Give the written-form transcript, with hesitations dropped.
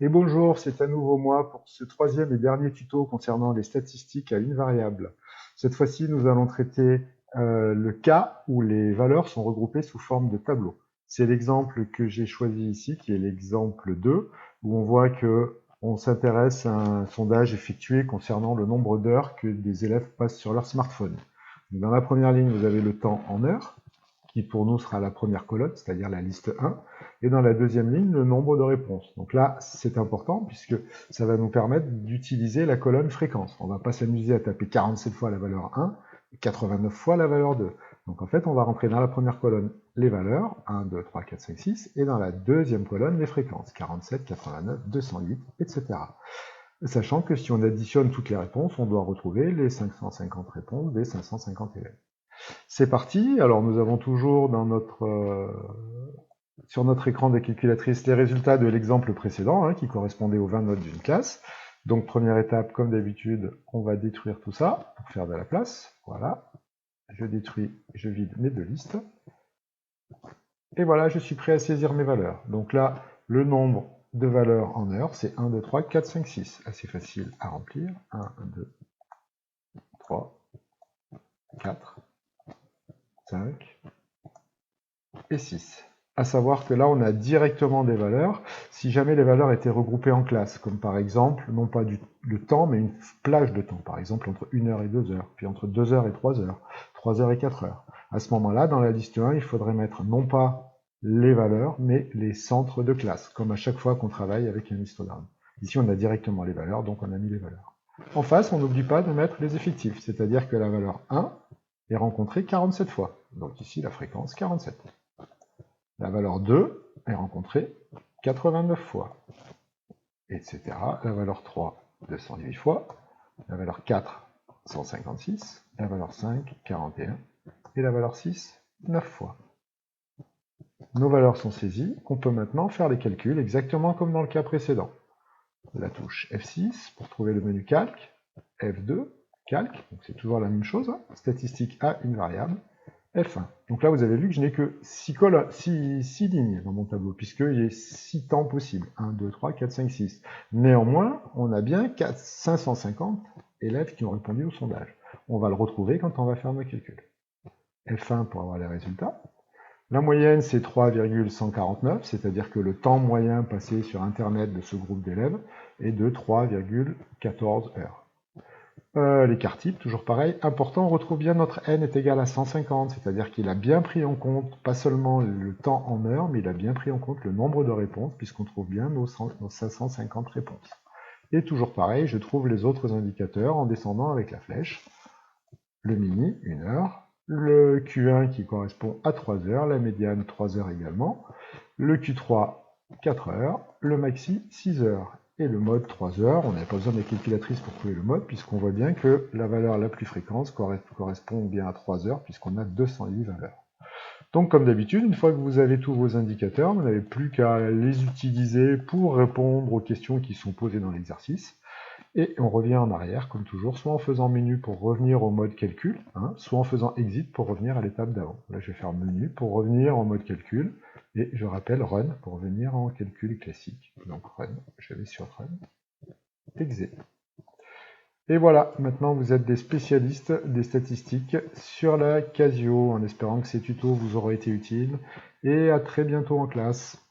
Et bonjour, c'est à nouveau moi pour ce troisième et dernier tuto concernant les statistiques à une variable. Cette fois-ci, nous allons traiter le cas où les valeurs sont regroupées sous forme de tableau. C'est l'exemple que j'ai choisi ici, qui est l'exemple 2, où on voit que on s'intéresse à un sondage effectué concernant le nombre d'heures que des élèves passent sur leur smartphone. Dans la première ligne, vous avez le temps en heures, qui pour nous sera la première colonne, c'est-à-dire la liste 1, et dans la deuxième ligne, le nombre de réponses. Donc là, c'est important puisque ça va nous permettre d'utiliser la colonne fréquence. On ne va pas s'amuser à taper 47 fois la valeur 1 et 89 fois la valeur 2. Donc en fait, on va rentrer dans la première colonne les valeurs, 1, 2, 3, 4, 5, 6, et dans la deuxième colonne les fréquences, 47, 89, 208, etc. Sachant que si on additionne toutes les réponses, on doit retrouver les 550 réponses des 550 élèves. C'est parti, alors nous avons toujours sur notre écran de calculatrice les résultats de l'exemple précédent, qui correspondait aux 20 notes d'une classe. Donc première étape, comme d'habitude, on va détruire tout ça pour faire de la place. Voilà, je détruis, je vide mes deux listes. Et voilà, je suis prêt à saisir mes valeurs. Donc là, le nombre de valeurs en heures, c'est 1, 2, 3, 4, 5, 6. Assez facile à remplir. 1, 2, 3, 4, 5 et 6. À savoir que là, on a directement des valeurs, si jamais les valeurs étaient regroupées en classes, comme par exemple, non pas le temps, mais une plage de temps, par exemple entre 1 heure et 2 heures, puis entre 2 heures et 3 heures, 3 heures et 4 heures. À ce moment-là, dans la liste 1, il faudrait mettre non pas les valeurs, mais les centres de classe, comme à chaque fois qu'on travaille avec un histogramme. Ici, on a directement les valeurs, donc on a mis les valeurs. En face, on n'oublie pas de mettre les effectifs, c'est-à-dire que la valeur 1 est rencontrée 47 fois. Donc ici, la fréquence 47. La valeur 2 est rencontrée 89 fois, etc. La valeur 3, 208 fois. La valeur 4, 156. La valeur 5, 41. Et la valeur 6, 9 fois. Nos valeurs sont saisies. On peut maintenant faire les calculs exactement comme dans le cas précédent. La touche F6 pour trouver le menu calque. F2, calque, donc c'est toujours la même chose. Statistique à une variable. F1. Donc là, vous avez vu que je n'ai que 6 lignes dans mon tableau, puisqu'il y a 6 temps possibles. 1, 2, 3, 4, 5, 6. Néanmoins, on a bien 550 élèves qui ont répondu au sondage. On va le retrouver quand on va faire nos calculs. F1 pour avoir les résultats. La moyenne, c'est 3,149, c'est-à-dire que le temps moyen passé sur Internet de ce groupe d'élèves est de 3,14 heures. L'écart type, toujours pareil. Important, on retrouve bien notre n est égal à 150, c'est-à-dire qu'il a bien pris en compte, pas seulement le temps en heures, mais il a bien pris en compte le nombre de réponses, puisqu'on trouve bien nos 550 réponses. Et toujours pareil, je trouve les autres indicateurs en descendant avec la flèche. Le mini, 1 heure. Le Q1 qui correspond à 3 heures, la médiane 3 heures également. Le Q3, 4 heures. Le maxi, 6 heures. Et le mode 3 heures, on n'avait pas besoin de la calculatrice pour trouver le mode, puisqu'on voit bien que la valeur la plus fréquente correspond bien à 3 heures, puisqu'on a 208 valeurs. Donc comme d'habitude, une fois que vous avez tous vos indicateurs, vous n'avez plus qu'à les utiliser pour répondre aux questions qui sont posées dans l'exercice. Et on revient en arrière, comme toujours, soit en faisant menu pour revenir au mode calcul, soit en faisant exit pour revenir à l'étape d'avant. Là, je vais faire menu pour revenir en mode calcul, et je rappelle run pour revenir en calcul classique. Donc run, je vais sur run, exit. Et voilà, maintenant vous êtes des spécialistes des statistiques sur la Casio, en espérant que ces tutos vous auront été utiles, et à très bientôt en classe.